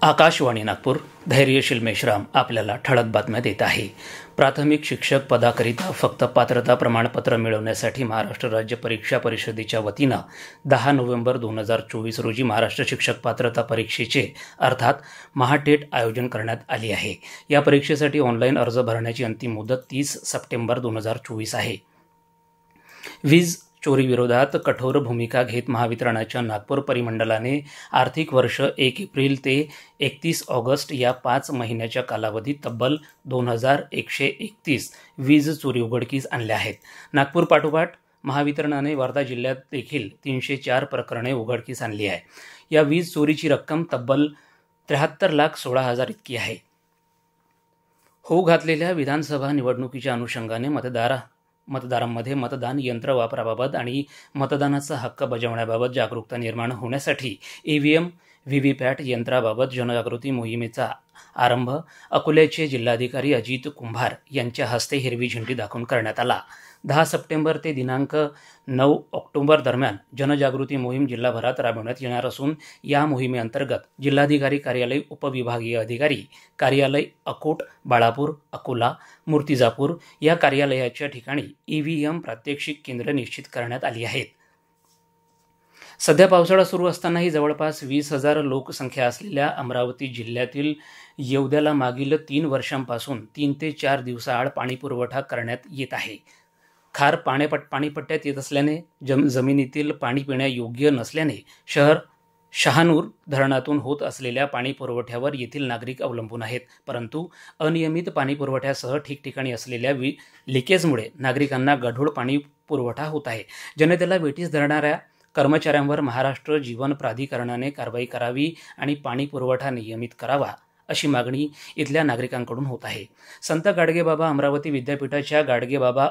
आकाशवाणी नागपूर धैर्यशील मेश्राम आपल्याला ठळक बातम्या देत आहे। प्राथमिक शिक्षक पदाकरिता फक्त पात्रता प्रमाणपत्र मिळवण्यासाठी महाराष्ट्र राज्य परीक्षा परिषदेच्या वतीनं 10 नोव्हेंबर 2024 रोजी महाराष्ट्र शिक्षक पात्रता परीक्षेचे अर्थात महाटेट आयोजन करण्यात आले आहे। या परीक्षेसाठी ऑनलाईन अर्ज भरण्याची अंतिम मुदत 30 सप्टेंबर 2024 आहे। वीज चोरी विरोधात कठोर भूमिका घेत महावितरणाच्या नागपूर परिमंडळाने आर्थिक वर्ष 1 एप्रिल ते 31 ऑगस्ट या 5 महिन्याच्या कालावधीत तब्बल 2131 वीज चोरी उघडकीस आणल्या आहेत। नागपूर पाठोपाठ महावितरणाने वर्धा जिल्ह्यात देखील 304 प्रकरणे उघडकीस आणली आहे। या वीज चोरीची रक्कम तब्बल 73,16,000 इतकी आहे। होऊ घातलेल्या विधानसभा निवडणुकीच्या अनुषंगाने मतदारांमध्ये मतदान यंत्र वापराबाबत आणि मतदानाचा हक्क बजावण्याबाबत जागरूकता निर्माण होण्यासाठी ईव्हीएम व्हीव्हीपॅट यंत्राबाबत जनजागृती मोहिमेचा आरंभ अकोल्याचे जिल्हाधिकारी अजित कुंभार यांच्या हस्ते हिरवी झेंडी दाखवून करण्यात आला। 10 सप्टेंबर ते दिनांक 9 ऑक्टोबर दरम्यान जनजागृती मोहीम जिल्हाभरात राबवण्यात येणार असून या मोहिमेअंतर्गत जिल्हाधिकारी कार्यालय उपविभागीय अधिकारी कार्यालय अकोट, बाळापूर, अकोला, मूर्तिजापूर या कार्यालयाच्या ठिकाणी ईव्हीएम प्रात्यक्षिक केंद्र निश्चित करण्यात आली आहेत। सध्या पावसाळा सुरू असतानाही जवळपास 20,000 लोकसंख्या असलेल्या अमरावती जिल्ह्यातील येवद्याला मागील 3 वर्षांपासून 3 ते 4 दिवसाआड पाणीपुरवठा करण्यात येत आहे। खार पाणीपट्ट्यात येत असल्याने जमिनीतील पाणी पिण्यायोग्य नसल्याने शहानूर धरणातून होत असलेल्या पाणीपुरवठ्यावर येथील नागरिक अवलंबून आहेत। परंतु अनियमित पाणीपुरवठ्यासह ठिकठिकाणी असलेल्या लिकेजमुळे नागरिकांना गढूळ पाणी पुरवठा होत आहे। जनतेला वेठीस धरणाऱ्या कर्मचाऱ्यांवर महाराष्ट्र जीवन प्राधिकरणाने कारवाई करावी आणि पाणी पुरवठा नियमित करावा अशी मागणी इथल्या नागरिकांकडून होत आहे। संत गाडगेबाबा अमरावती विद्यापीठाच्या गाडगेबाबा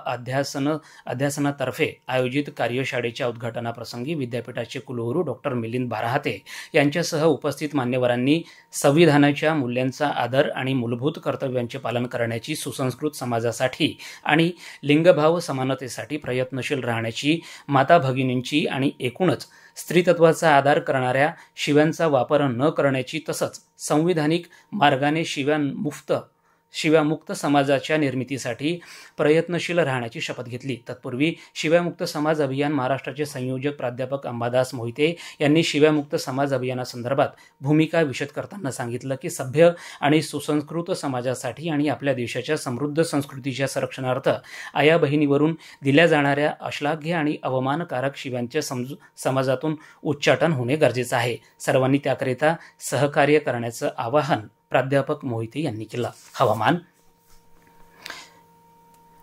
अध्यासनातर्फे आयोजित कार्यशाळेच्या उद्घाटनाप्रसंगी विद्यापीठाचे कुलगुरू डॉक्टर मिलिंद बाराहाते यांच्यासह उपस्थित मान्यवरांनी संविधानाच्या मूल्यांचा आदर आणि मूलभूत कर्तव्यांचे पालन करण्याची, सुसंस्कृत समाजासाठी आणि लिंगभाव समानतेसाठी प्रयत्नशील राहण्याची, माता भगिनींची आणि एकूणच स्त्रीतत्वाचा आदर करणाऱ्या शिव्यांचा वापर न करण्याची तसंच संविधानिक मार्गाने शिव्यामुक्त समाजाच्या निर्मितीसाठी प्रयत्नशील राहण्याची शपथ घेतली। तत्पूर्वी शिव्यामुक्त समाज अभियान महाराष्ट्राचे संयोजक प्राध्यापक अंबादास मोहिते यांनी शिव्यामुक्त समाज अभियानासंदर्भात भूमिका विशद करताना सांगितलं की सभ्य आणि सुसंस्कृत समाजासाठी आणि आपल्या देशाच्या समृद्ध संस्कृतीच्या संरक्षणार्थ आया बहिणीवरून दिल्या जाणाऱ्या अश्लाघ्य आणि अवमानकारक शिव्यांचे समाजातून उच्चाटन होणे गरजेचं आहे। सर्वांनी त्याकरिता सहकार्य करण्याचं आवाहन प्राध्यापक मोहिते यांनी केलं। हवामान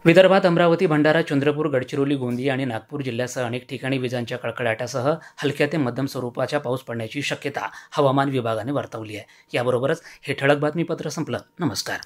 विदर्भात अमरावती, भंडारा, चंद्रपूर, गडचिरोली, गोंदिया आणि नागपूर जिल्ह्यासह अनेक ठिकाणी विजांच्या कडकडाटासह हलक्या ते मध्यम स्वरूपाच्या पाऊस पडण्याची शक्यता हवामान विभागाने वर्तवली आहे। याबरोबरच हे ठळक बातमीपत्र संपलं। नमस्कार।